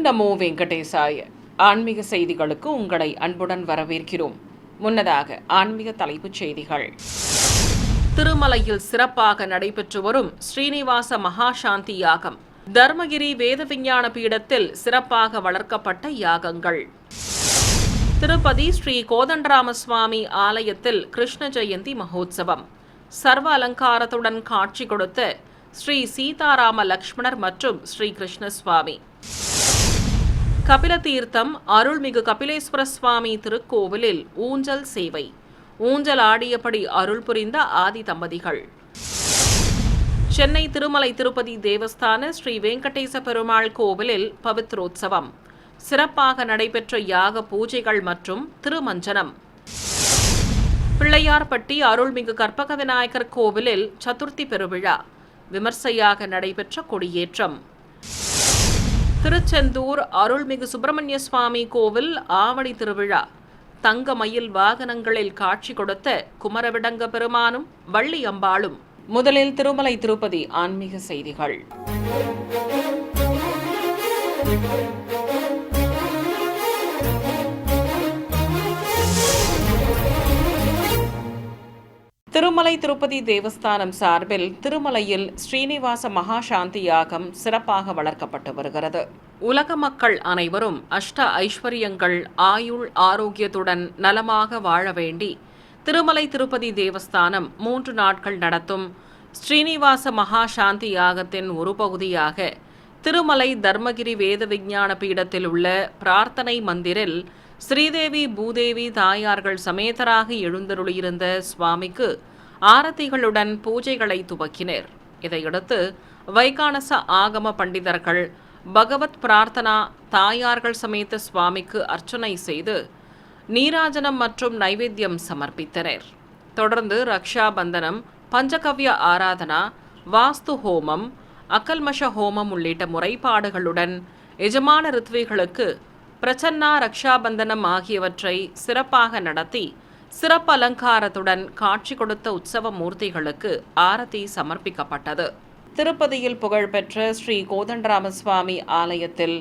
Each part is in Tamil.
நமோ வெங்கடேசாய. ஆன்மீக செய்திகளுக்கு உங்களை அன்புடன் வரவேற்கிறோம். முன்னதாக ஆன்மீக தலைப்புச் செய்திகள். திருமலையில் சிறப்பாக நடைபெற்று வரும் ஸ்ரீனிவாச மகாசாந்தி யாகம். தர்மகிரி வேத விஞ்ஞான பீடத்தில் சிறப்பாக வளர்க்கப்பட்ட யாகங்கள். திருப்பதி ஸ்ரீ கோதண்டராம சுவாமி ஆலயத்தில் கிருஷ்ண ஜெயந்தி மகோத்சவம். சர்வ அலங்காரத்துடன் காட்சி கொடுத்த ஸ்ரீ சீதாராம லக்ஷ்மணர் மற்றும் ஸ்ரீ கிருஷ்ணசுவாமி. கபில தீர்த்தம் அருள்மிகு கபிலேஸ்வர சுவாமி திருக்கோவிலில் ஊஞ்சல் சேவை. ஊஞ்சல் ஆடியபடி அருள் புரிந்த ஆதி தம்பதிகள். சென்னை திருமலை திருப்பதி தேவஸ்தான ஸ்ரீ வெங்கடேச பெருமாள் கோவிலில் பவித்ரோத்சவம். சிறப்பாக நடைபெற்ற யாக பூஜைகள் மற்றும் திருமஞ்சனம். பிள்ளையார்பட்டி அருள்மிகு கற்பக விநாயகர் கோவிலில் சதுர்த்தி பெருவிழா. விமர்சையாக நடைபெற்ற கொடியேற்றம். திருச்செந்தூர் அருள்மிகு சுப்பிரமணிய சுவாமி கோவில் ஆவணி திருவிழா. தங்க மயில் வாகனங்களில் காட்சி கொடுத்த குமரவிடங்க பெருமானும் வள்ளி அம்பாளும். முதலில் திருமலை திருப்பதி ஆன்மீக செய்திகள். திருமலை திருப்பதி தேவஸ்தானம் சார்பில் திருமலையில் ஸ்ரீனிவாச மகாசாந்தி யாகம் சிறப்பாக வளர்க்கப்பட்டு வருகிறது. உலக மக்கள் அனைவரும் அஷ்ட ஐஸ்வர்யங்கள், ஆயுள், ஆரோக்கியத்துடன் நலமாக வாழ வேண்டி திருமலை திருப்பதி தேவஸ்தானம் 3 நாட்கள் நடத்தும் ஸ்ரீனிவாச மகாசாந்தி யாகத்தின் ஒரு பகுதியாக திருமலை தர்மகிரி வேத விஞ்ஞான பீடத்தில் உள்ள பிரார்த்தனை மந்திரில் ஸ்ரீதேவி பூதேவி தாயார்கள் சமேதராக எழுந்தருளியிருந்த சுவாமிக்கு ஆரத்திகளுடன் பூஜைகளை துவக்கினர். இதையடுத்து வைகானச ஆகம பண்டிதர்கள் பகவத் பிரார்த்தனா தாயார்கள் சமேத சுவாமிக்கு அர்ச்சனை செய்து நீராஜனம் மற்றும் நைவேத்தியம் சமர்ப்பித்தனர். தொடர்ந்து ரக்ஷாபந்தனம், பஞ்சகவ்ய ஆராதனா, வாஸ்து ஹோமம், அகல்மஷ ஹோமம் உள்ளிட்ட முறைப்பாடுகளுடன் எஜமான ரித்விகளுக்கு பிரசன்னா ரக்ஷாபந்தனம் ஆகியவற்றை சிறப்பாக நடத்தி சிறப்பு அலங்காரத்துடன் காட்சி கொடுத்த உற்சவ மூர்த்திகளுக்கு ஆரத்தி சமர்ப்பிக்கப்பட்டது. திருப்பதியில் புகழ்பெற்ற ஸ்ரீ கோதண்டராம சுவாமி ஆலயத்தில்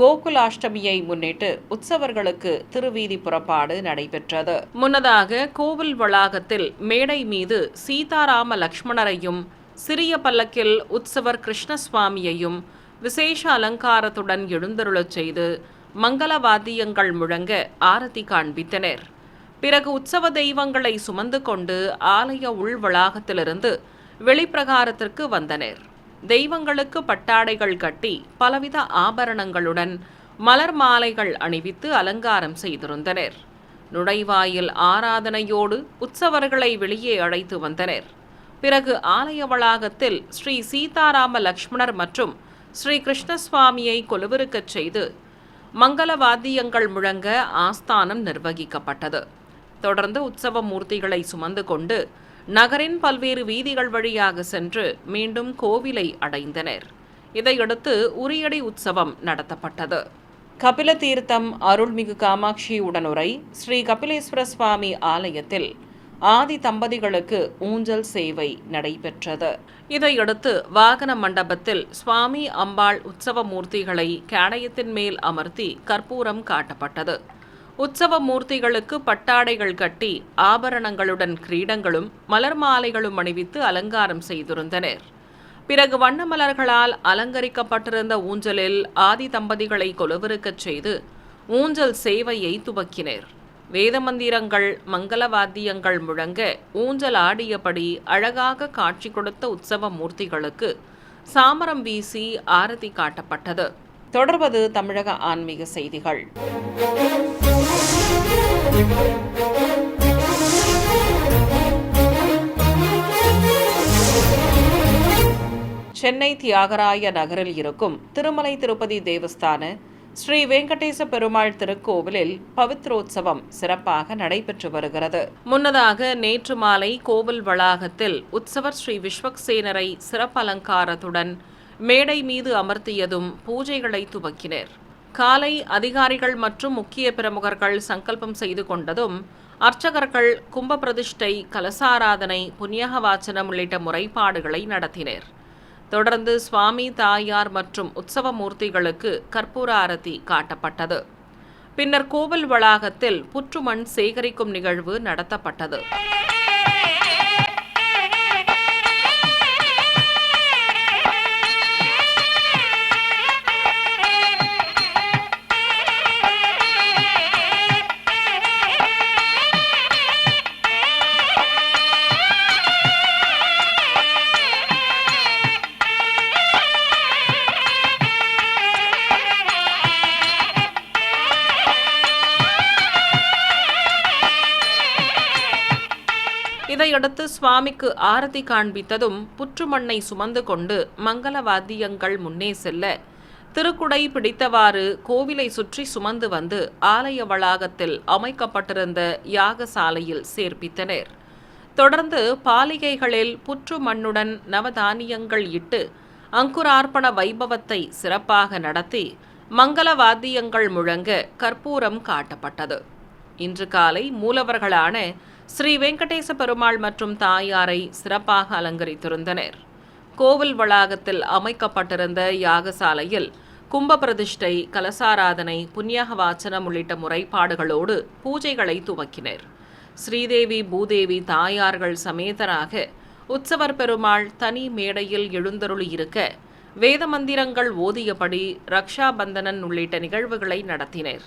கோகுலாஷ்டமியை முன்னிட்டு உற்சவர்களுக்கு திருவீதி புறப்பாடு நடைபெற்றது. முன்னதாக கோவில் வளாகத்தில் மேடை மீது சீதாராம லக்ஷ்மணரையும் சிறிய பல்லக்கில் உற்சவர் கிருஷ்ணசுவாமியையும் விசேஷ அலங்காரத்துடன் எழுந்தருளச் செய்து மங்கள வாத்தியங்கள் முழங்க ஆரத்தி காண்பித்தனர். பிறகு உற்சவ தெய்வங்களை சுமந்து கொண்டு ஆலய உள் வளாகத்திலிருந்து வெளிப்பிரகாரத்திற்கு வந்தனர். தெய்வங்களுக்கு பட்டாடைகள் கட்டி பலவித ஆபரணங்களுடன் மலர் மாலைகள் அணிவித்து அலங்காரம் செய்திருந்தனர். நுழைவாயில் ஆராதனையோடு உற்சவர்களை வெளியே அழைத்து வந்தனர். பிறகு ஆலய வளாகத்தில் ஸ்ரீ சீதாராம லக்ஷ்மணர் மற்றும் ஸ்ரீ கிருஷ்ணசுவாமியை கொலுவிருக்கச் செய்து மங்கள வாத்தியங்கள் முழங்க ஆஸ்தானம் நிர்வகிக்கப்பட்டது. தொடர்ந்து உற்சவ மூர்த்திகளை சுமந்து கொண்டு நகரின் பல்வேறு வீதிகள் வழியாக சென்று மீண்டும் கோவிலை அடைந்தனர். இதையடுத்து உரியடி உற்சவம் நடத்தப்பட்டது. கபில தீர்த்தம் அருள்மிகு காமாட்சி உடனுரை ஸ்ரீ கபிலேஸ்வர சுவாமி ஆலயத்தில் ஆதி தம்பதிகளுக்கு ஊஞ்சல் சேவை நடைபெற்றது. இதையடுத்து வாகன மண்டபத்தில் சுவாமி அம்பாள் உற்சவ மூர்த்திகளை கேடயத்தின் மேல் அமர்த்தி கற்பூரம் காட்டப்பட்டது. உற்சவ மூர்த்திகளுக்கு பட்டாடைகள் கட்டி ஆபரணங்களுடன் கிரீடங்களும் மலர் மாலைகளும் அணிவித்து அலங்காரம் செய்திருந்தனர். பிறகு வண்ண மலர்களால் அலங்கரிக்கப்பட்டிருந்த ஊஞ்சலில் ஆதி தம்பதிகளை கொலுவிருக்கச் செய்து ஊஞ்சல் சேவையை துவக்கினர். வேத மந்திரங்கள், மங்கள வாத்தியங்கள் முழங்க ஊஞ்சல் ஆடியபடி அழகாக காட்சி கொடுத்த உற்சவ மூர்த்திகளுக்கு சாமரம் வீசி ஆரத்தி காட்டப்பட்டது. தொடர்வது தமிழக ஆன்மீக செய்திகள். சென்னை தியாகராய நகரில் இருக்கும் திருமலை திருப்பதி தேவஸ்தான ஸ்ரீ வெங்கடேச பெருமாள் திருக்கோவிலில் பவித்ரோத்சவம் சிறப்பாக நடைபெற்று வருகிறது. முன்னதாக நேற்று மாலை கோவில் வளாகத்தில் உற்சவர் ஸ்ரீ விஸ்வக்சேனரை சிறப்பு அலங்காரத்துடன் மேடை மீது அமர்த்தியதும் பூஜைகளை துவக்கினர். காலை அதிகாரிகள் மற்றும் முக்கிய பிரமுகர்கள் சங்கல்பம் செய்து கொண்டதும் அர்ச்சகர்கள் கும்ப பிரதிஷ்டை, கலசாராதனை, புண்ணியக வாச்சனம் உள்ளிட்ட முறைப்பாடுகளை நடத்தினர். தொடர்ந்து சுவாமி, தாயார் மற்றும் உற்சவ மூர்த்திகளுக்கு கற்பூர ஆரத்தி காட்டப்பட்டது. பின்னர் கோவில் வளாகத்தில் புற்றுமண் சேகரிக்கும் நிகழ்வு நடத்தப்பட்டது. இதையடுத்து சுவாமிக்கு ஆரத்தி காண்பித்ததும் புற்றுமண்ணை சுமந்து கொண்டு மங்கள வாத்தியங்கள் முன்னே செல்ல திருக்குடை பிடித்தவாறு கோவிலை சுற்றி சுமந்து வந்து ஆலய வளாகத்தில் அமைக்கப்பட்டிருந்த யாகசாலையில் சேர்ப்பித்தனர். தொடர்ந்து பாலிகைகளில் புற்று மண்ணுடன் நவதானியங்கள் இட்டு அங்குரார்ப்பண வைபவத்தை சிறப்பாக நடத்தி மங்கள வாத்தியங்கள் முழங்க கற்பூரம் காட்டப்பட்டது. இன்று காலை மூலவர்களான ஸ்ரீ வெங்கடேச பெருமாள் மற்றும் தாயாரை சிறப்பாக அலங்கரித்திருந்தனர். கோவில் வளாகத்தில் அமைக்கப்பட்டிருந்த யாகசாலையில் கும்ப பிரதிஷ்டை, கலசாராதனை, புண்ணியாக வாச்சனம் உள்ளிட்ட முறைப்பாடுகளோடு பூஜைகளை துவக்கினர். ஸ்ரீதேவி, பூதேவி தாயார்கள் சமேதராக உற்சவர் பெருமாள் தனி மேடையில் எழுந்தருளி இருக்க வேத மந்திரங்கள் ஓதியபடி ரக்ஷாபந்தனன் உள்ளிட்ட நிகழ்வுகளை நடத்தினர்.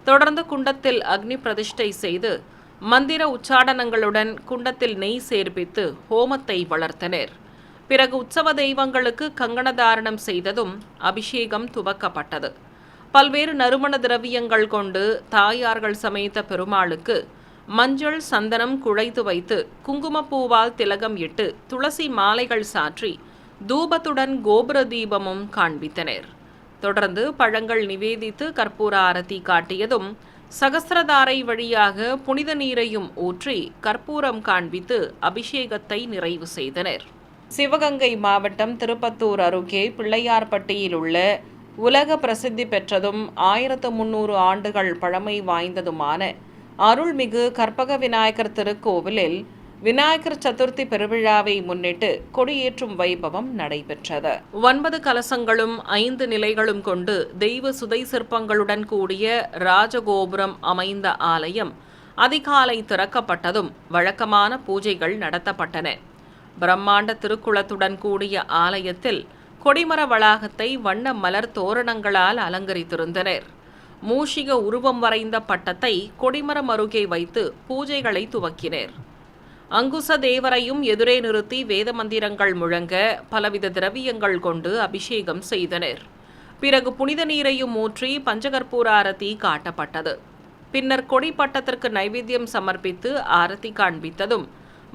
தொடர்ந்து குண்டத்தில் அக்னி பிரதிஷ்டை செய்து மந்திர உச்சாடனங்களுடன் குண்டத்தில் நெய் சேர்ப்பித்து ஹோமத்தை வளர்த்தனர். பிறகு உற்சவ தெய்வங்களுக்கு கங்கண தாரணம் செய்ததும் அபிஷேகம் துவக்கப்பட்டது. பல்வேறு நறுமண திரவியங்கள் கொண்டு தாயார்கள் சமேத பெருமாளுக்கு மஞ்சள், சந்தனம் குழைத்து வைத்து குங்குமப்பூவால் திலகம் இட்டு துளசி மாலைகள் சாற்றி தூபத்துடன் கோபுர தீபமும் காண்பித்தனர். தொடர்ந்து பழங்கள் நிவேதித்து கற்பூர ஆரத்தி காட்டியதும் சகஸ்ரதாரை வழியாக புனித நீரையும் ஊற்றி கற்பூரம் காண்பித்து அபிஷேகத்தை நிறைவு செய்தனர். சிவகங்கை மாவட்டம் திருப்பத்தூர் அருகே பிள்ளையார்பட்டியில் உள்ள உலக பிரசித்தி பெற்றதும் 1300 ஆண்டுகள் பழமை வாய்ந்ததுமான அருள்மிகு கற்பக விநாயகர் திருக்கோவிலில் விநாயகர் சதுர்த்தி பெருவிழாவை முன்னிட்டு கொடியேற்றும் வைபவம் நடைபெற்றது. 9 கலசங்களும் 5 நிலைகளும் கொண்டு தெய்வ சுதை சிற்பங்களுடன் கூடிய ராஜகோபுரம் அமைந்த ஆலயம் அதிகாலை திறக்கப்பட்டதும் வழக்கமான பூஜைகள் நடத்தப்பட்டன. பிரம்மாண்ட திருக்குளத்துடன் கூடிய ஆலயத்தில் கொடிமர வளாகத்தை வண்ண மலர் தோரணங்களால் அலங்கரித்திருந்தனர். மூஷிக உருவம் வரைந்த பட்டத்தை கொடிமரம் அருகே வைத்து பூஜைகளை துவக்கினர். அங்குச தேவரையும் எதிரே நிறுத்தி வேத மந்திரங்கள் முழங்க பலவித திரவியங்கள் கொண்டு அபிஷேகம் செய்தனர். பிறகு புனித நீரையும் ஊற்றி பஞ்சகற்பூர ஆரத்தி காட்டப்பட்டது. பின்னர் கொடி பட்டத்திற்கு நைவேத்தியம் சமர்ப்பித்து ஆரத்தி காண்பித்ததும்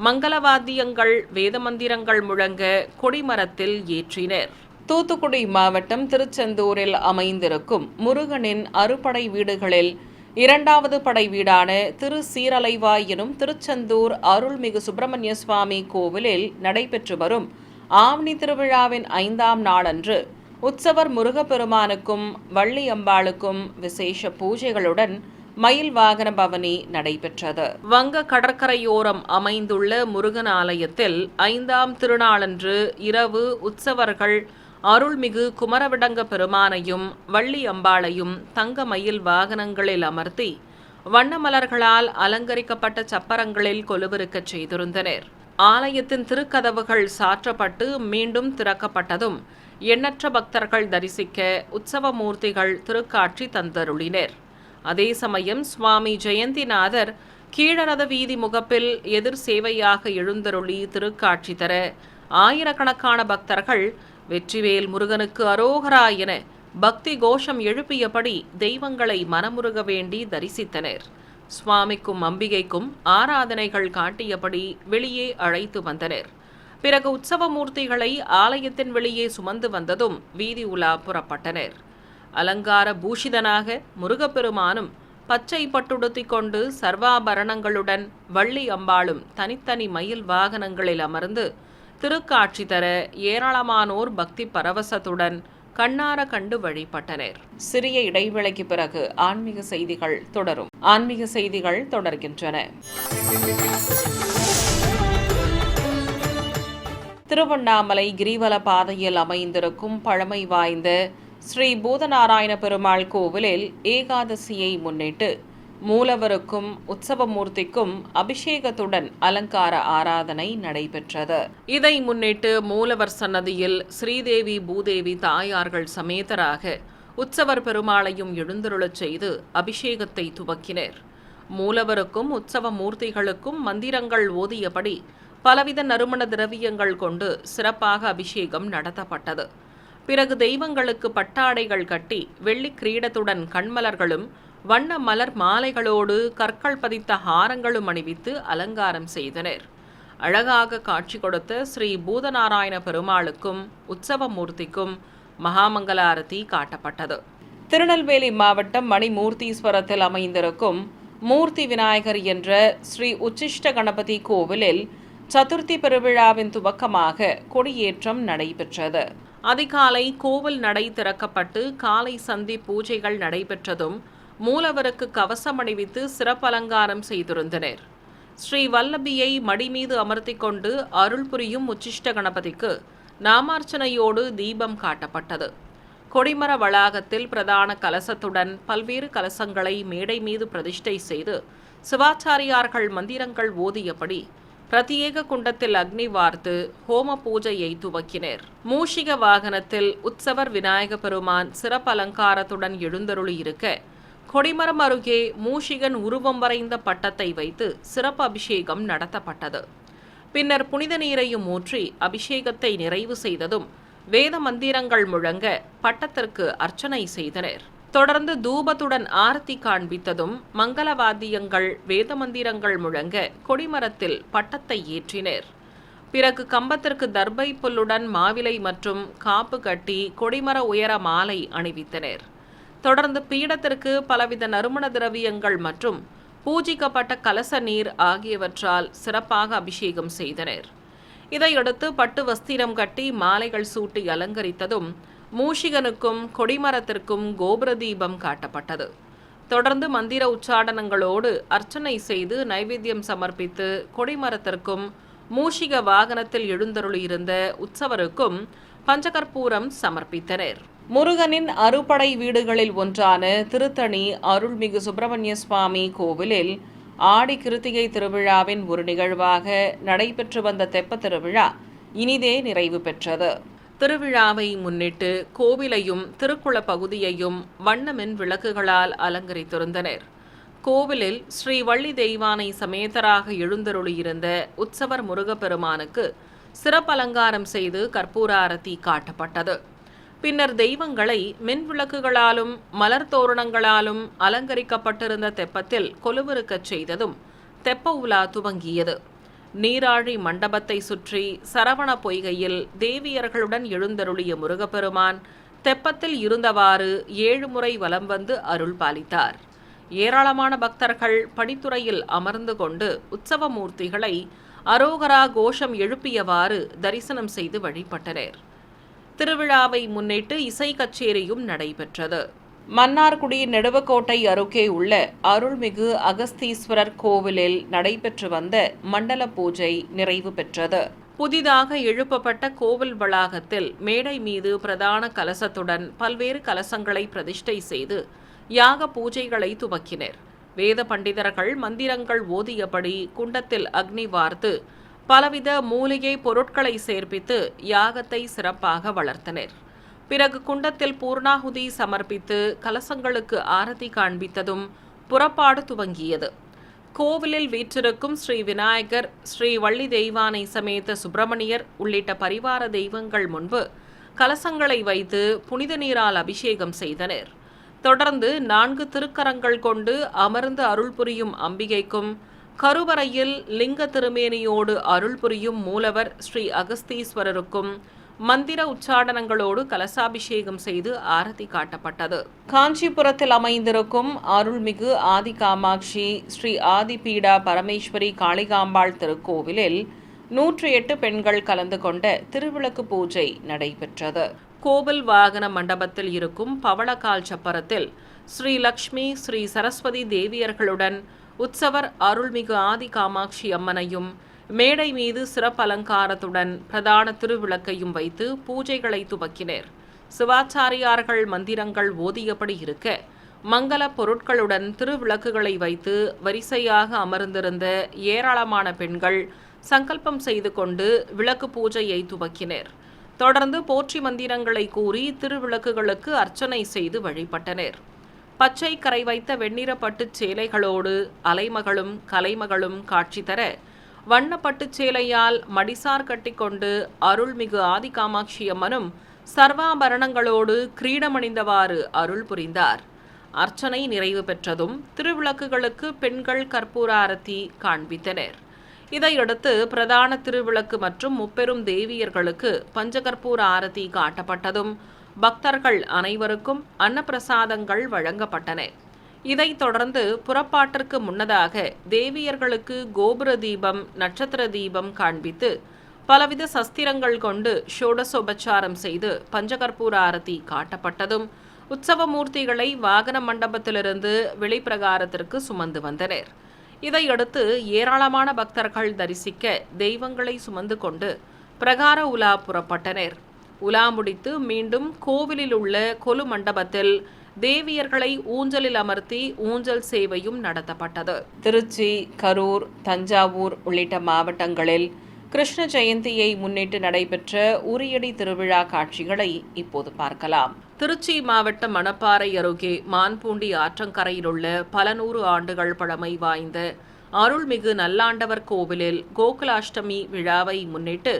மங்களவாத்தியங்கள், வேத மந்திரங்கள் முழங்க கொடிமரத்தில் ஏற்றினர். தூத்துக்குடி மாவட்டம் திருச்செந்தூரில் அமைந்திருக்கும் முருகனின் அறுபடை வீடுகளில் 2வது படை வீடான திரு சீரலைவாய் எனும் திருச்செந்தூர் அருள்மிகு சுப்பிரமணிய சுவாமி கோவிலில் நடைபெற்று வரும் ஆவணி திருவிழாவின் 5ஆம் நாளன்று உற்சவர் முருகப்பெருமானுக்கும் வள்ளி அம்பாளுக்கும் விசேஷ பூஜைகளுடன் மயில் வாகன பவனி நடைபெற்றது. வங்க கடற்கரையோரம் அமைந்துள்ள முருகன் ஆலயத்தில் 5ஆம் திருநாளன்று இரவு உற்சவர்கள் அருள்மிகு குமரவிடங்க பெருமானையும் வள்ளி அம்பாளையும் தங்க மயில் வாகனங்களில் அமர்த்தி வண்ணமலர்களால் அலங்கரிக்கப்பட்ட சப்பரங்களில் கொலுவிருக்கச் செய்திருந்தனர். ஆலயத்தின் திருக்கதவுகள் சாற்றப்பட்டு மீண்டும் திறக்கப்பட்டதும் எண்ணற்ற பக்தர்கள் தரிசிக்க உற்சவ மூர்த்திகள் திருக்காட்சி தந்தருளினர். அதே சமயம் சுவாமி ஜெயந்திநாதர் கீழரத வீதி முகப்பில் எதிர் சேவையாக எழுந்தருளி திருக்காட்சி தர ஆயிரக்கணக்கான பக்தர்கள் வெற்றிவேல் முருகனுக்கு அரோகரா என பக்தி கோஷம் எழுப்பியபடி தெய்வங்களை மனமுருக வேண்டி தரிசித்தனர். சுவாமிக்கும் அம்பிகைக்கும் ஆராதனைகள் காட்டியபடி வெளியே அழைத்து வந்தனர். பிறகு உற்சவ மூர்த்திகளை ஆலயத்தின் வெளியே சுமந்து வந்ததும் வீதி உலா புறப்பட்டனர். அலங்கார பூஷிதனாக முருகப்பெருமானும் பச்சை பட்டுடுத்தி கொண்டு சர்வாபரணங்களுடன் வள்ளி அம்பாளும் தனித்தனி மயில் வாகனங்களில் அமர்ந்து திருக்காட்சி தர ஏராளமானோர் பக்தி பரவசத்துடன் கண்ணார கண்டு வழிபட்டனர். சிறிய இடைவேளைக்கு பிறகு ஆன்மீக செய்திகள் தொடரும். ஆன்மீக செய்திகள் தொடர்கின்றன. திருவண்ணாமலை கிரிவல பாதையில் அமைந்திருக்கும் பழமை வாய்ந்த ஸ்ரீ பூதநாராயண பெருமாள் கோவிலில் ஏகாதசியை முன்னிட்டு மூலவருக்கும் உற்சவமூர்த்திக்கும் அபிஷேகத்துடன் அலங்கார ஆராதனை நடைபெற்றது. இதை முன்னிட்டு மூலவர் சன்னதியில் ஸ்ரீதேவி பூதேவி தாயார்கள் சமேதராக உற்சவர் பெருமாளையும் எழுந்தருளச் செய்து அபிஷேகத்தை துவக்கினர். மூலவருக்கும் உற்சவ மூர்த்திகளுக்கும் மந்திரங்கள் ஓதியபடி பலவித நறுமண திரவியங்கள் கொண்டு சிறப்பாக அபிஷேகம் நடத்தப்பட்டது. பிறகு தெய்வங்களுக்கு பட்டாடைகள் கட்டி வெள்ளி கிரீடத்துடன் கண்மலர்களும் வண்ண மலர் மாலைகளோடு கற்கள் பதித்த ஹாரங்களும் அணிவித்து அலங்காரம் செய்தனர். அழகாக காட்சி கொடுத்த ஸ்ரீ பூதநாராயண பெருமாளுக்கும் உற்சவமூர்த்திக்கும் மகாமங்கல ஆரத்தி காட்டப்பட்டது. திருநெல்வேலி மாவட்டம் மணிமூர்த்தீஸ்வரத்தில் அமைந்திருக்கும் மூர்த்தி விநாயகர் என்ற ஸ்ரீ உச்சிஷ்ட கணபதி கோவிலில் சதுர்த்தி பெருவிழாவின் துவக்கமாக கொடியேற்றம் நடைபெற்றது. அதிகாலை கோவில் நடை திறக்கப்பட்டு காலை சந்தி பூஜைகள் நடைபெற்றதும் மூலவருக்கு கவசம் அணிவித்து சிறப்பு அலங்காரம் செய்திருந்தனர். ஸ்ரீ வல்லபியை மடி மீது அமர்த்தி கொண்டு அருள் புரியும் உச்சிஷ்ட கணபதிக்கு நாமார்ச்சனையோடு தீபம் காட்டப்பட்டது. கொடிமர வளாகத்தில் பிரதான கலசத்துடன் பல்வேறு கலசங்களை மேடை மீது பிரதிஷ்டை செய்து சிவாச்சாரியார்கள் மந்திரங்கள் ஓதியபடி பிரத்யேக குண்டத்தில் அக்னி வார்த்து ஹோம பூஜையை துவக்கினர். மூஷிக வாகனத்தில் உற்சவர் விநாயக பெருமான் சிறப்பு அலங்காரத்துடன் எழுந்தருளி இருக்க கொடிமரம் அருகே மூஷிகன் உருவம் வரைந்த பட்டத்தை வைத்து சிறப்பு அபிஷேகம் நடத்தப்பட்டது. பின்னர் புனித நீரையும் ஊற்றி அபிஷேகத்தை நிறைவு செய்ததும் வேத மந்திரங்கள் முழங்க பட்டத்திற்கு அர்ச்சனை செய்தனர். தொடர்ந்து தூபத்துடன் ஆரத்தி காண்பித்ததும் மங்களவாத்தியங்கள் வேத மந்திரங்கள் முழங்க கொடிமரத்தில் பட்டத்தை ஏற்றினர். பிறகு கம்பத்திற்கு தர்பை புல்லுடன் மாவிலை மற்றும் காப்பு கட்டி கொடிமர உயர மாலை அணிவித்தனர். தொடர்ந்து பீடத்திற்கு பலவித நறுமண திரவியங்கள் மற்றும் பூஜிக்கப்பட்ட கலச நீர் ஆகியவற்றால் சிறப்பாக அபிஷேகம் செய்தனர். இதையடுத்து பட்டு வஸ்திரம் கட்டி மாலைகள் சூட்டி அலங்கரித்ததும் மூஷிகனுக்கும் கொடிமரத்திற்கும் கோபுர தீபம் காட்டப்பட்டது. தொடர்ந்து மந்திர உச்சாடனங்களோடு அர்ச்சனை செய்து நைவேத்தியம் சமர்ப்பித்து கொடிமரத்திற்கும் மூஷிக வாகனத்தில் எழுந்தருளியிருந்த உற்சவருக்கும் பஞ்சகற்பூரம் சமர்ப்பித்தனர். முருகனின் அறுபடை வீடுகளில் ஒன்றான திருத்தணி அருள்மிகு சுப்பிரமணிய சுவாமி கோவிலில் ஆடி கிருத்திகை திருவிழாவின் ஒரு நிகழ்வாக நடைபெற்று வந்த தெப்ப திருவிழா இனிதே நிறைவு பெற்றது. திருவிழாவை முன்னிட்டு கோவிலையும் திருக்குள பகுதியையும் வண்ணமின் விளக்குகளால் அலங்கரித்திருந்தனர். கோவிலில் ஸ்ரீ வள்ளி தெய்வானை சமேதராக எழுந்தருளியிருந்த உற்சவர் முருகப்பெருமானுக்கு சிறப்பு அலங்காரம் செய்து கற்பூர ஆரத்தி காட்டப்பட்டது. பின்னர் தெய்வங்களை மின் விளக்குகளாலும் மலர் தோரணங்களாலும் அலங்கரிக்கப்பட்டிருந்த தெப்பத்தில் கொலுவிருக்கச் செய்ததும் தெப்ப உலா துவங்கியது. நீராழி மண்டபத்தை சுற்றி சரவண பொய்கையில் தேவியர்களுடன் எழுந்தருளிய முருகப்பெருமான் தெப்பத்தில் இருந்தவாறு 7 முறை வலம் வந்து அருள் பாலித்தார். ஏராளமான பக்தர்கள் படித்துறையில் அமர்ந்து கொண்டு உற்சவமூர்த்திகளை அரோகரா கோஷம் எழுப்பியவாறு தரிசனம் செய்து வழிபட்டனர். திருவிழாவை முன்னிட்டு இசை கச்சேரியும் நடைபெற்றது. மன்னார்குடி நெடுவக்கோட்டை அருகே உள்ள அருள்மிகு அகஸ்தீஸ்வரர் கோவிலில் நடைபெற்று வந்த மண்டல பூஜை நிறைவு பெற்றது. புதிதாக எழுப்பப்பட்ட கோவில் வளாகத்தில் மேடை மீது பிரதான கலசத்துடன் பல்வேறு கலசங்களை பிரதிஷ்டை செய்து யாக பூஜைகளை துவக்கினர். வேத பண்டிதர்கள் மந்திரங்கள் ஓதியபடி குண்டத்தில் அக்னி வார்த்து பலவித மூலிகை பொருட்களை சேர்ப்பித்து யாகத்தை சிறப்பாக வளர்த்தனர். பிறகு குண்டத்தில் பூர்ணாகுதி சமர்ப்பித்து கலசங்களுக்கு ஆரத்தி காண்பித்ததும் புறப்பாடு துவங்கியது. கோவிலில் வீற்றிருக்கும் ஸ்ரீ விநாயகர், ஸ்ரீ வள்ளி தெய்வானை சமேத சுப்பிரமணியர் உள்ளிட்ட பரிவார தெய்வங்கள் முன்பு கலசங்களை வைத்து புனித நீரால் அபிஷேகம் செய்தனர். தொடர்ந்து 4 திருக்கரங்கள் கொண்டு அமர்ந்து அருள் புரியும் அம்பிகைக்கும் கருவறையில் லிங்க திருமேனியோடு அருள் புரியும் மூலவர் ஸ்ரீ அகஸ்தீஸ்வரருக்கும் மந்திர உச்சாடனங்களோடு கலசாபிஷேகம் செய்து ஆரத்தி காட்டப்பட்டது. காஞ்சிபுரத்தில் அமைந்திருக்கும் அருள்மிகு ஆதி காமாட்சி ஸ்ரீ ஆதிபீடா பரமேஸ்வரி காளிகாம்பாள் திருக்கோவிலில் 108 பெண்கள் கலந்து கொண்ட திருவிளக்கு பூஜை நடைபெற்றது. கோவில் வாகன மண்டபத்தில் இருக்கும் பவளக்கால் சப்பரத்தில் ஸ்ரீ லக்ஷ்மி, ஸ்ரீ சரஸ்வதி தேவியர்களுடன் உற்சவர் அருள்மிகு ஆதி காமாட்சி அம்மனையும் மேடை மீது சிறப்பு அலங்காரத்துடன் பிரதான திருவிளக்கையும் வைத்து பூஜைகளை துவக்கினர். சிவாச்சாரியார்கள் மந்திரங்கள் ஓதியபடி இருக்க, மங்கள பொருட்களுடன் திருவிளக்குகளை வைத்து வரிசையாக அமர்ந்திருந்த ஏராளமான பெண்கள் சங்கல்பம் செய்து கொண்டு விளக்கு பூஜையை துவக்கினர். தொடர்ந்து போற்றி மந்திரங்களை கூறி திருவிளக்குகளுக்கு அர்ச்சனை செய்து வழிபட்டனர். பச்சை கரை வைத்த வெண்ணிற பட்டுச் சேலைகளோடு அலைமகளும் கலைமகளும் காட்சி தர, வண்ணப்பட்டுச் சேலையால் மடிசார் கட்டிக்கொண்டு அருள்மிகு ஆதி காமாட்சி அம்மனும் சர்வாபரணங்களோடு கிரீடமணிந்தவாறு அருள் புரிந்தார். அர்ச்சனை நிறைவு பெற்றதும் திருவிளக்குகளுக்கு பெண்கள் கற்பூர ஆரத்தி காண்பித்தனர். இதையடுத்து பிரதான திருவிளக்கு மற்றும் முப்பெரும் தேவியர்களுக்கு பஞ்சகற்பூர ஆரத்தி காட்டப்பட்டதும் பக்தர்கள் அனைவருக்கும் அன்னப்பிரசாதங்கள் வழங்கப்பட்டன. இதைத் தொடர்ந்து புறப்பாட்டிற்கு முன்னதாக தேவியர்களுக்கு கோபுர தீபம், நட்சத்திர தீபம் காண்பித்து பலவித சஸ்திரங்கள் கொண்டு ஷோடசோபச்சாரம் செய்து பஞ்சகற்பூர ஆரத்தி காட்டப்பட்டதும் உற்சவ மூர்த்திகளை வாகன மண்டபத்திலிருந்து வெளிப்பிரகாரத்திற்கு சுமந்து வந்தனர். இதையடுத்து ஏராளமான பக்தர்கள் தரிசிக்க தெய்வங்களை சுமந்து கொண்டு பிரகார உலா புறப்பட்டனர். உலா முடித்து மீண்டும் கோவிலில் உள்ள கொலு மண்டபத்தில் தேவியர்களை ஊஞ்சலில் அமர்த்தி ஊஞ்சல் சேவையும் நடத்தப்பட்டது. திருச்சி, கரூர், தஞ்சாவூர் உள்ளிட்ட மாவட்டங்களில் கிருஷ்ண ஜெயந்தியை முன்னிட்டு நடைபெற்ற உரியடி திருவிழா காட்சிகளை இப்போது பார்க்கலாம். திருச்சி மாவட்டம் மணப்பாறை அருகே மான்பூண்டி ஆற்றங்கரையில் உள்ள பல நூறு ஆண்டுகள் பழமை வாய்ந்த அருள்மிகு நல்லாண்டவர் கோவிலில் கோகுலாஷ்டமி விழாவை முன்னிட்டு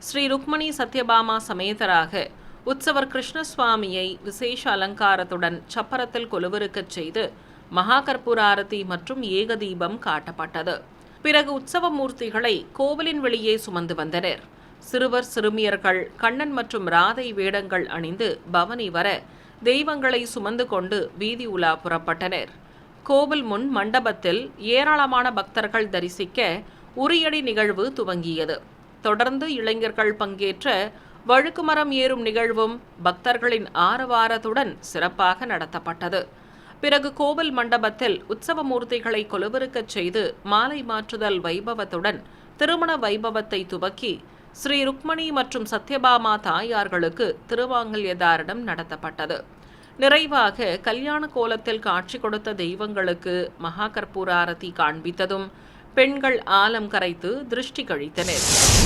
ஸ்ரீ ருக்மணி சத்யபாமா சமேதராக உற்சவர் கிருஷ்ணசுவாமியை விசேஷ அலங்காரத்துடன் சப்பரத்தில் கொலுவிருக்கச் செய்து மகாகற்பூர ஆரத்தி மற்றும் ஏகதீபம் காட்டப்பட்டது. பிறகு உற்சவ மூர்த்திகளை கோவிலின் வெளியே சுமந்து வந்தனர். சிறுவர் சிறுமியர்கள் கண்ணன் மற்றும் ராதை வேடங்கள் அணிந்து பவனி வர தெய்வங்களை சுமந்து கொண்டு வீதி உலா புறப்பட்டனர். கோவில் முன் மண்டபத்தில் ஏராளமான பக்தர்கள் தரிசிக்க உரியடி நிகழ்வு துவங்கியது. தொடர்ந்து இளைஞர்கள் பங்கேற்ற வழுக்குமரம் ஏறும் நிகழ்வும் பக்தர்களின் ஆரவாரத்துடன் சிறப்பாக நடத்தப்பட்டது. பிறகு கோவில் மண்டபத்தில் உற்சவ மூர்த்திகளை கொலுவிருக்கச் செய்து மாலை மாற்றுதல் வைபவத்துடன் திருமண வைபவத்தை துவக்கி ஸ்ரீ ருக்மணி மற்றும் சத்யபாமா தாயார்களுக்கு திருமாங்கல்ய தாரணம் நடத்தப்பட்டது. நிறைவாக கல்யாண கோலத்தில் காட்சி கொடுத்த தெய்வங்களுக்கு மகாகற்பூர ஆரத்தி காண்பித்ததும் பெண்கள் ஆலம் கரைத்து திருஷ்டி கழித்தனர்.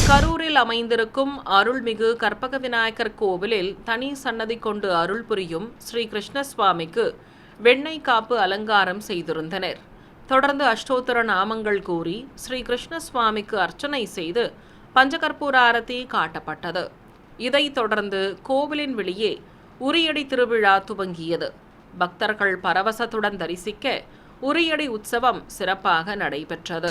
கரூரில் அமைந்திருக்கும் அருள்மிகு கற்பக விநாயகர் கோவிலில் தனி சன்னதி கொண்டு அருள் புரியும் ஸ்ரீ கிருஷ்ணசுவாமிக்கு வெண்ணெய் காப்பு அலங்காரம் செய்திருந்தனர். தொடர்ந்து அஷ்டோத்தர நாமங்கள் கூறி ஸ்ரீ கிருஷ்ணசுவாமிக்கு அர்ச்சனை செய்து பஞ்சகற்பூர ஆரத்தி காட்டப்பட்டது. இதைத் தொடர்ந்து கோவிலின் வெளியே உரியடி திருவிழா துவங்கியது. பக்தர்கள் பரவசத்துடன் தரிசிக்க உரியடி உற்சவம் சிறப்பாக நடைபெற்றது.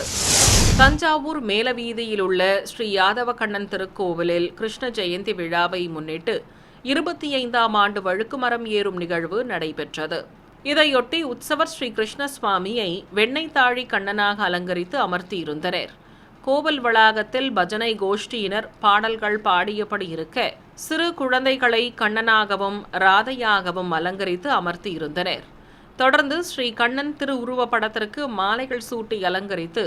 தஞ்சாவூர் மேலவீதியில் உள்ள ஸ்ரீ யாதவ கண்ணன் திருக்கோவிலில் கிருஷ்ண ஜெயந்தி விழாவை முன்னிட்டு 25ஆம் ஆண்டு வழுக்குமரம் ஏறும் நிகழ்வு நடைபெற்றது. இதையொட்டி உற்சவர் ஸ்ரீ கிருஷ்ணசுவாமியை வெண்ணெய் தாழி கண்ணனாக அலங்கரித்து அமர்த்தியிருந்தனர். கோவில் வளாகத்தில் பஜனை கோஷ்டியினர் பாடல்கள் பாடியபடி இருக்க, சிறு குழந்தைகளை கண்ணனாகவும் ராதையாகவும் அலங்கரித்து அமர்த்தியிருந்தனர். தொடர்ந்து ஸ்ரீ கண்ணன் திரு உருவ படத்திற்கு மாலைகள் சூட்டி அலங்கரித்து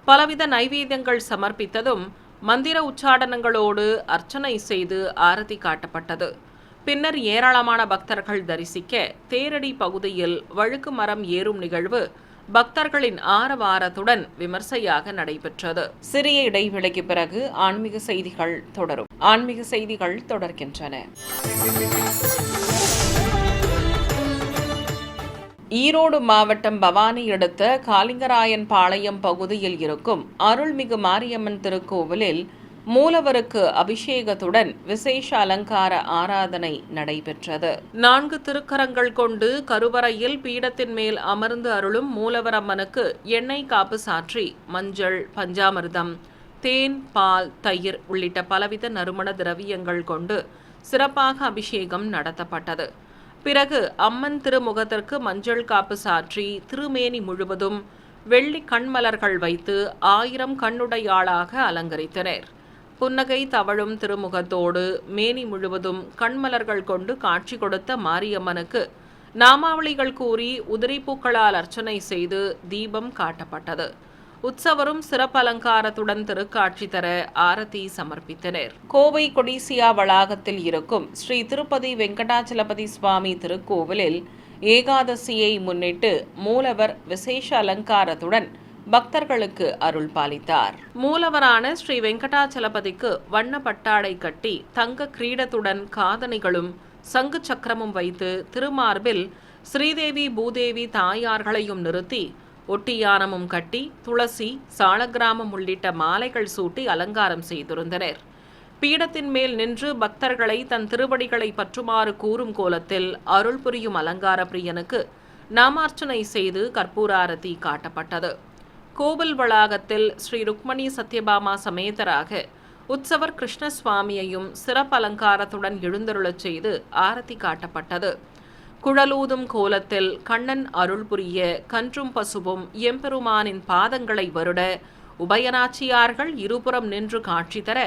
பலவித நைவேத்தியங்கள் சமர்ப்பித்ததும் மந்திர உச்சாடனங்களோடு அர்ச்சனை செய்து ஆரத்தி காட்டப்பட்டது. பின்னர் ஏராளமான பக்தர்கள் தரிசிக்க தேரடி பகுதியில் வழுக்கு மரம் ஏறும் நிகழ்வு பக்தர்களின் ஆரவாரத்துடன் விமர்சையாக நடைபெற்றது. சிறிய இடைவெளிக்கு பிறகு ஆன்மீக செய்திகள் தொடரும். ஆன்மீக செய்திகள் தொடர்கின்றன. ஈரோடு மாவட்டம் பவானி அடுத்த காளிங்கராயன் பாளையம் பகுதியில் இருக்கும் அருள்மிகு மாரியம்மன் திருக்கோவிலில் மூலவருக்கு அபிஷேகத்துடன் விசேஷ அலங்கார ஆராதனை நடைபெற்றது. 4 திருக்கரங்கள் கொண்டு கருவறையில் பீடத்தின் மேல் அமர்ந்து அருளும் மூலவர் அம்மனுக்கு எண்ணெய் காப்பு சாற்றி மஞ்சள், பஞ்சாமிர்தம், தேன், பால், தயிர் உள்ளிட்ட பலவித நறுமண திரவியங்கள் கொண்டு சிறப்பாக அபிஷேகம் நடத்தப்பட்டது. பிறகு அம்மன் திருமுகத்திற்கு மஞ்சள் காப்பு சாற்றி திருமேனி முழுவதும் வெள்ளி கண்மலர்கள் வைத்து 1000 கண்ணுடையாளாக அலங்கரித்தனர். புன்னகை தவழும் திருமுகத்தோடு மேனி முழுவதும் கண்மலர்கள் கொண்டு காட்சி கொடுத்த மாரியம்மனுக்கு நாமாவளிகள் கூறி உதிரிப்பூக்களால் அர்ச்சனை செய்து தீபம் காட்டப்பட்டது. உற்சவரும் சிறப்பு அலங்காரத்துடன் திருக்காட்சி தர ஆரத்தி சமர்ப்பித்தனர். கோவை கொடிசியா வளாகத்தில் இருக்கும் ஸ்ரீ திருப்பதி வெங்கடாச்சலபதி சுவாமி திருக்கோவிலில் ஏகாதசியை முன்னிட்டு மூலவர் விசேஷ அலங்காரத்துடன் பக்தர்களுக்கு அருள் பாலித்தார். மூலவரான ஸ்ரீ வெங்கடாச்சலபதிக்கு வண்ண பட்டாடை கட்டி தங்க கிரீடத்துடன் காதணிகளும் சங்கு சக்கரமும் வைத்து திருமார்பில் ஸ்ரீதேவி பூதேவி தாயார்களையும் நிறுத்தி ஒட்டியானமும் கட்டி துளசி சாலக்கிராமம் உள்ளிட்ட மாலைகள் சூட்டி அலங்காரம் செய்திருந்தனர். பீடத்தின் மேல் நின்று பக்தர்களை தன் திருவடிகளை பற்றுமாறு கூறும் கோலத்தில் அருள் புரியும் அலங்கார பிரியனுக்கு நாமார்ச்சனை செய்து கற்பூராரதி காட்டப்பட்டது. கோவில் வளாகத்தில் ஸ்ரீ ருக்மணி சத்யபாமா சமேதராக உற்சவர் கிருஷ்ணசுவாமியையும் சிறப்பு அலங்காரத்துடன் எழுந்தருளச் செய்து ஆரத்தி காட்டப்பட்டது. குழலூதும் கோலத்தில் கண்ணன் அருள் புரிய கன்றும் பசுவும் எம்பெருமானின் பாதங்களை வருட உபயநாச்சியார்கள் இருபுறம் நின்று காட்சி தர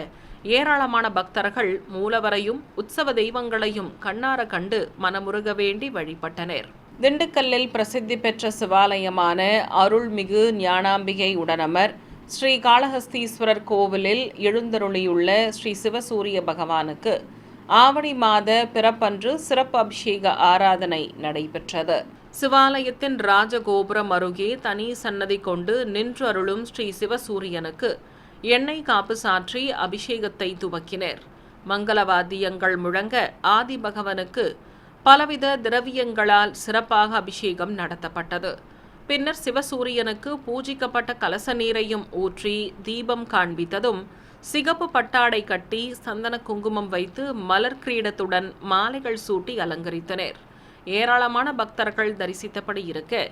ஏராளமான பக்தர்கள் மூலவரையும் உற்சவ தெய்வங்களையும் கண்ணார கண்டு மனமுருக வேண்டி வழிபட்டனர். திண்டுக்கல்லில் பிரசித்தி பெற்ற சிவாலயமான அருள்மிகு ஞானாம்பிகை உடனமர் ஸ்ரீ காளஹஸ்தீஸ்வரர் கோவிலில் எழுந்தருளியுள்ள ஸ்ரீ சிவசூரிய பகவானுக்கு ஆவணி மாத பிறப்பன்று சிறப்பு அபிஷேக ஆராதனை நடைபெற்றது. சிவாலயத்தின் ராஜகோபுரம் அருகே தனி சன்னதி கொண்டு நின்று அருளும் ஸ்ரீ சிவசூரியனுக்கு எண்ணெய் காப்பு சாற்றி அபிஷேகத்தை துவக்கினர். மங்களவாத்தியங்கள் முழங்க ஆதி பகவனுக்கு பலவித திரவியங்களால் சிறப்பாக அபிஷேகம் நடத்தப்பட்டது. பின்னர் சிவசூரியனுக்கு பூஜிக்கப்பட்ட கலச நீரையும் ஊற்றி தீபம் காண்பித்ததும் சிகப்பு பட்டாடை கட்டி சந்தன குங்குமம் வைத்து மலர் கிரீடத்துடன் மாலைகள் சூட்டி அலங்கரித்தனர். ஏராளமான பக்தர்கள் தரிசித்தபடி இருக்க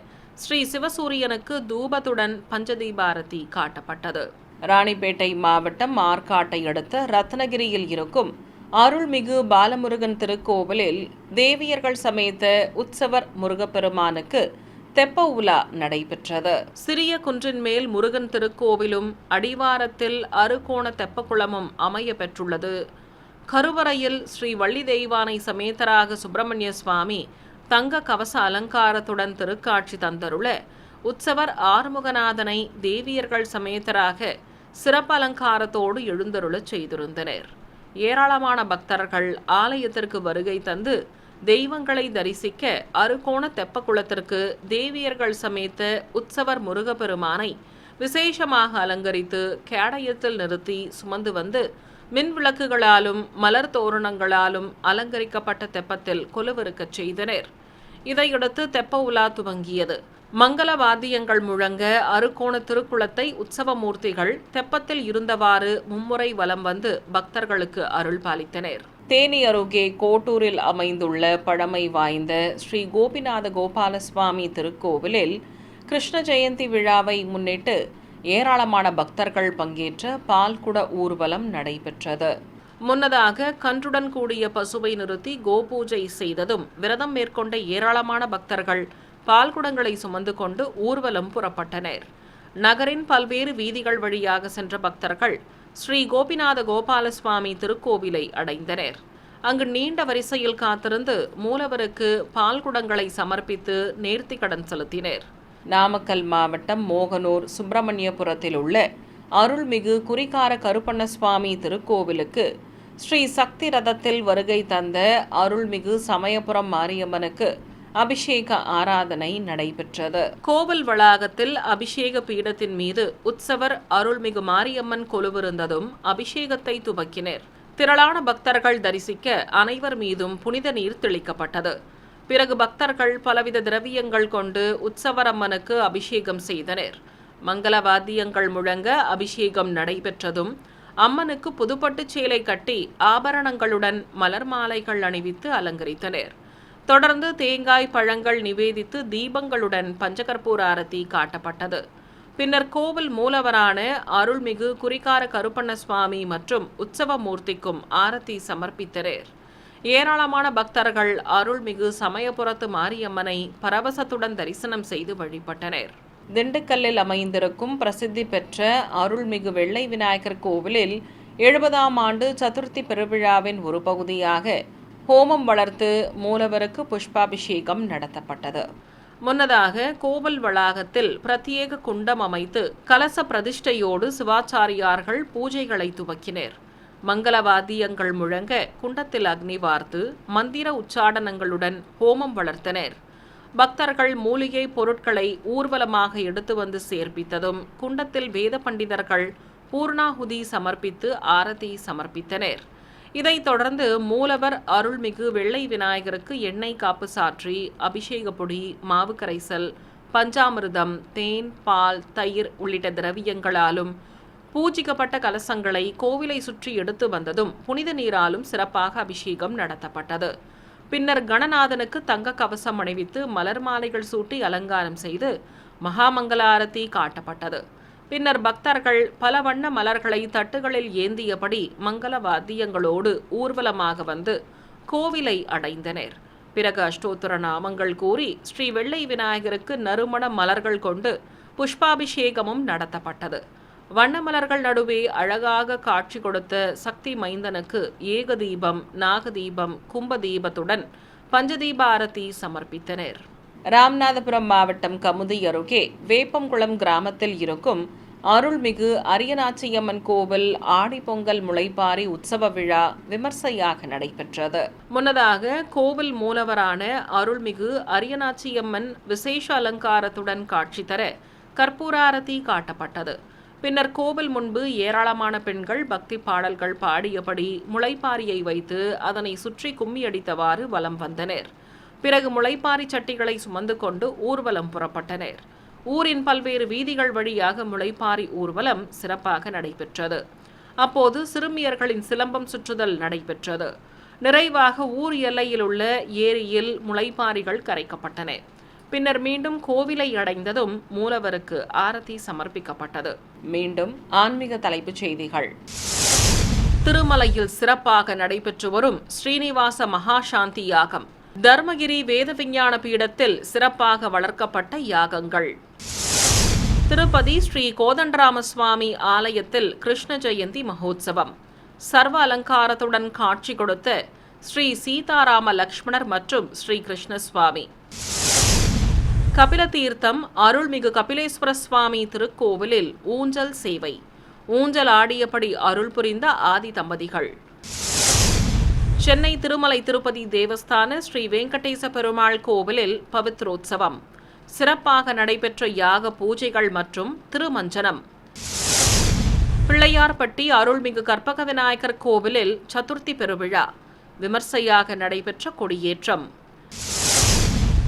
ஸ்ரீ சிவசூரியனுக்கு தூபத்துடன் பஞ்சதீபாரதி காட்டப்பட்டது. ராணிப்பேட்டை மாவட்டம் ஆற்காட்டை அடுத்த ரத்னகிரியில் இருக்கும் அருள்மிகு பாலமுருகன் திருக்கோவிலில் தேவியர்கள் சமேத உற்சவர் முருகப்பெருமானுக்கு தெப்ப உலா நடைபெற்றது. சிறிய குன்றின் மேல் முருகன் திருக்கோவிலும் அடிவாரத்தில் அறுகோண தெப்பக்குளமும் அமைய பெற்றுள்ளது. கருவறையில் ஸ்ரீ வள்ளி தெய்வானை சமேதராக சுப்பிரமணிய சுவாமி தங்க கவச அலங்காரத்துடன் திருக்காட்சி தந்தருள உற்சவர் ஆறுமுகநாதனை தேவியர்கள் சமேதராக சிறப்பு அலங்காரத்தோடு எழுந்தருளச் செய்திருந்தனர். ஏராளமான பக்தர்கள் ஆலயத்திற்கு வருகை தந்து தெய்வங்களை தரிசிக்க அறுகோண தெப்பக்குளத்திற்கு தேவியர்கள் சமேத்த உற்சவர் முருகப்பெருமானை விசேஷமாக அலங்கரித்து கேடயத்தில் நிறுத்தி சுமந்து வந்து மின் விளக்குகளாலும் மலர் தோரணங்களாலும் அலங்கரிக்கப்பட்ட தெப்பத்தில் கொலுவிருக்கச் செய்தனர். இதையடுத்து தெப்ப உலா துவங்கியது. மங்கள வாத்தியங்கள் முழங்க அறுகோண திருக்குளத்தை உற்சவ மூர்த்திகள் தெப்பத்தில் இருந்தவாறு மும்முறை வலம் வந்து பக்தர்களுக்கு அருள் பாலித்தனர். தேனி அருகே கோட்டூரில் அமைந்துள்ள பழமை வாய்ந்த ஸ்ரீ கோபிநாத கோபாலசுவாமி திருக்கோவிலில் கிருஷ்ண ஜெயந்தி விழாவை முன்னிட்டு ஏராளமான பக்தர்கள் பங்கேற்ற பால்குட ஊர்வலம் நடைபெற்றது. முன்னதாக கன்றுடன் கூடிய பசுவை நிறுத்தி கோபூஜை செய்ததும் விரதம் மேற்கொண்ட ஏராளமான பக்தர்கள் பால்குடங்களை சுமந்து கொண்டு ஊர்வலம் புறப்பட்டனர். நகரின் பல்வேறு வீதிகள் வழியாக சென்ற பக்தர்கள் ஸ்ரீ கோபிநாத கோபாலசுவாமி திருக்கோவிலை அடைந்தனர். அங்கு நீண்ட வரிசையில் காத்திருந்து மூலவருக்கு பால்குடங்களை சமர்ப்பித்து நேர்த்திக்கடன் செலுத்தினர். நாமக்கல் மாவட்டம் மோகனூர் சுப்பிரமணியபுரத்தில் உள்ள அருள்மிகு குறிக்கார கருப்பண்ணசுவாமி திருக்கோவிலுக்கு ஸ்ரீ சக்தி ரதத்தில் வருகை தந்த அருள்மிகு சமயபுரம் மாரியம்மனுக்கு அபிஷேக ஆராதனை நடைபெற்றது. கோவில் வளாகத்தில் அபிஷேக பீடத்தின் மீது உற்சவர் அருள்மிகு மாரியம்மன் கொலுவிருந்ததும் அபிஷேகத்தை துவக்கினர். திரளான பக்தர்கள் தரிசிக்க அனைவர் மீதும் புனித நீர் தெளிக்கப்பட்டது. பிறகு பக்தர்கள் பலவித திரவியங்கள் கொண்டு உற்சவரம்மனுக்கு அபிஷேகம் செய்தனர். மங்கள வாத்தியங்கள் முழங்க அபிஷேகம் நடைபெற்றதும் அம்மனுக்கு புதுப்பட்டு சேலை கட்டி ஆபரணங்களுடன் மலர் மாலைகள் அணிவித்து அலங்கரித்தனர். தொடர்ந்து தேங்காய் பழங்கள் நிவேதித்து தீபங்களுடன் பஞ்சகற்பூர ஆரத்தி காட்டப்பட்டது. பின்னர் கோவில் மூலவரான அருள்மிகு குறிக்கார கருப்பண்ண சுவாமி மற்றும் உற்சவ மூர்த்திக்கும் ஆரத்தி சமர்ப்பித்தனர். ஏராளமான பக்தர்கள் அருள்மிகு சமயபுரத்து மாரியம்மனை பரவசத்துடன் தரிசனம் செய்து வழிபட்டனர். திண்டுக்கல்லில் அமைந்திருக்கும் பிரசித்தி பெற்ற அருள்மிகு வெள்ளை விநாயகர் கோவிலில் 70ஆம் ஆண்டு சதுர்த்தி பெருவிழாவின் ஒரு பகுதியாக ஹோமம் வளர்த்து மூலவருக்கு புஷ்பாபிஷேகம் நடத்தப்பட்டது. முன்னதாக கோவில் வளாகத்தில் பிரத்யேக குண்டம் அமைத்து கலச பிரதிஷ்டையோடு சிவாச்சாரியார்கள் பூஜைகளை துவக்கினர். மங்களவாத்தியங்கள் முழங்க குண்டத்தில் அக்னி வார்த்து மந்திர உச்சாடனங்களுடன் ஹோமம் வளர்த்தனர். பக்தர்கள் மூலிகை பொருட்களை ஊர்வலமாக எடுத்து வந்து சேர்ப்பித்ததும் குண்டத்தில் வேத பண்டிதர்கள் பூர்ணாகுதி சமர்ப்பித்து ஆரதி சமர்ப்பித்தனர். இதைத் தொடர்ந்து மூலவர் அருள்மிகு வெள்ளை விநாயகருக்கு எண்ணெய் காப்பு சாற்றி அபிஷேக பொடி, மாவு கரைசல், பஞ்சாமிர்தம், தேன், பால், தயிர் உள்ளிட்ட திரவியங்களாலும் பூஜிக்கப்பட்ட கலசங்களை கோவிலை சுற்றி எடுத்து வந்ததும் புனித நீராலும் சிறப்பாக அபிஷேகம் நடத்தப்பட்டது. பின்னர் கணநாதனுக்கு தங்க கவசம் அணிவித்து மலர் மாலைகள் சூட்டி அலங்காரம் செய்து மகாமங்களாரதி காட்டப்பட்டது. பின்னர் பக்தர்கள் பல வண்ண மலர்களை தட்டுகளில் ஏந்தியபடி மங்கள வாத்தியங்களோடு ஊர்வலமாக வந்து கோவிலை அடைந்தனர். பிறகு அஷ்டோத்திர நாமங்கள் கூறி ஸ்ரீ வெள்ளை விநாயகருக்கு நறுமண மலர்கள் கொண்டு புஷ்பாபிஷேகமும் நடத்தப்பட்டது. வண்ணமலர்கள் நடுவே அழகாக காட்சி கொடுத்த சக்தி மைந்தனுக்கு ஏகதீபம், நாகதீபம், கும்பதீபத்துடன் பஞ்சதீப ஆரத்தி சமர்ப்பித்தனர். ராமநாதபுரம் மாவட்டம் கமுதி அருகே வேப்பங்குளம் கிராமத்தில் இருக்கும் அருள்மிகு அரியநாச்சியம்மன் கோவில் ஆடிப்பொங்கல் முளைப்பாரி உற்சவ விழா விமர்சையாக நடைபெற்றது. முன்னதாக கோவில் மூலவரான அருள்மிகு அரியநாச்சியம்மன் விசேஷ அலங்காரத்துடன் காட்சி தர கற்பூராரதி காட்டப்பட்டது. பின்னர் கோவில் முன்பு ஏராளமான பெண்கள் பக்தி பாடல்கள் பாடியபடி முளைப்பாரியை வைத்து அதனை சுற்றி கும்மியடித்தவாறு வலம் வந்தனர். பிறகு முளைப்பாரி சட்டிகளை சுமந்து கொண்டு ஊர்வலம் புறப்பட்டனர். ஊரின் பல்வேறு வீதிகள் வழியாக முளைப்பாரி ஊர்வலம் சிறப்பாக நடைபெற்றது. அப்போது சிறுமியர்களின் சிலம்பம் சுற்றுதல் நடைபெற்றது. நிறைவாக ஊர் எல்லையில் உள்ள ஏரியில் முளைப்பாரிகள் கரைக்கப்பட்டன. பின்னர் மீண்டும் கோவிலை அடைந்ததும் மூலவருக்கு ஆரத்தி சமர்ப்பிக்கப்பட்டது. மீண்டும் ஆன்மீக தலைப்புச் செய்திகள். திருமலையில் சிறப்பாக நடைபெற்று வரும் ஸ்ரீனிவாச மகாசாந்தி யாகம். தர்மகிரி வேத விஞ்ஞான பீடத்தில் சிறப்பாக வளர்க்கப்பட்ட யாகங்கள். திருப்பதி ஸ்ரீ கோதண்டராம சுவாமி ஆலயத்தில் கிருஷ்ண ஜெயந்தி மகோத்சவம். சர்வ அலங்காரத்துடன் காட்சி கொடுத்த ஸ்ரீ சீதாராம லக்ஷ்மணர் மற்றும் ஸ்ரீ கிருஷ்ணசுவாமி. கபில தீர்த்தம் அருள்மிகு கபிலேஸ்வர சுவாமி திருக்கோவிலில் ஊஞ்சல் சேவை. ஊஞ்சல் ஆடியபடி அருள் புரிந்த ஆதி தம்பதிகள். சென்னை திருமலை திருப்பதி தேவஸ்தான ஸ்ரீ வெங்கடேச பெருமாள் கோவிலில் பவித்ரோத்சவம். சிறப்பாக நடைபெற்ற யாக பூஜைகள் மற்றும் திருமஞ்சனம். பிள்ளையார்பட்டி அருள்மிகு கற்பக விநாயகர் கோவிலில் சதுர்த்தி பெருவிழா. விமர்சையாக நடைபெற்ற கொடியேற்றம்.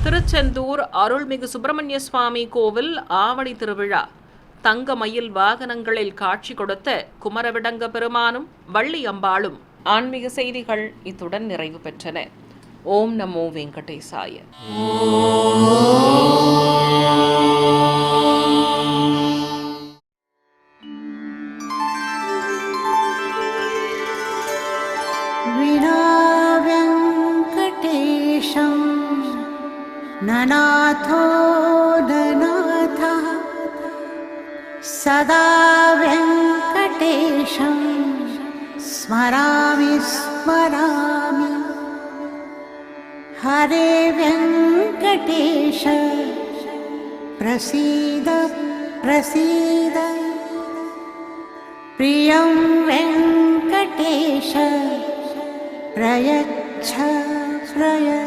திருச்செந்தூர் அருள்மிகு சுப்பிரமணிய சுவாமி கோவில் ஆவணி திருவிழா. தங்க மயில் வாகனங்களில் காட்சி கொடுத்த குமரவிடங்க பெருமானும் வள்ளி அம்பாளும். ஆன்மீக செய்திகள் இத்துடன் நிறைவு பெற்றன. ஓம் நமோ வெங்கடேசாய. ननाथो ननाथः सदा वेङ्कटेशं स्मरामि स्मरामि. हरे वेङ्कटेश प्रसीद प्रसीद. प्रियं वेङ्कटेश प्रयच्छ प्रयच्छ.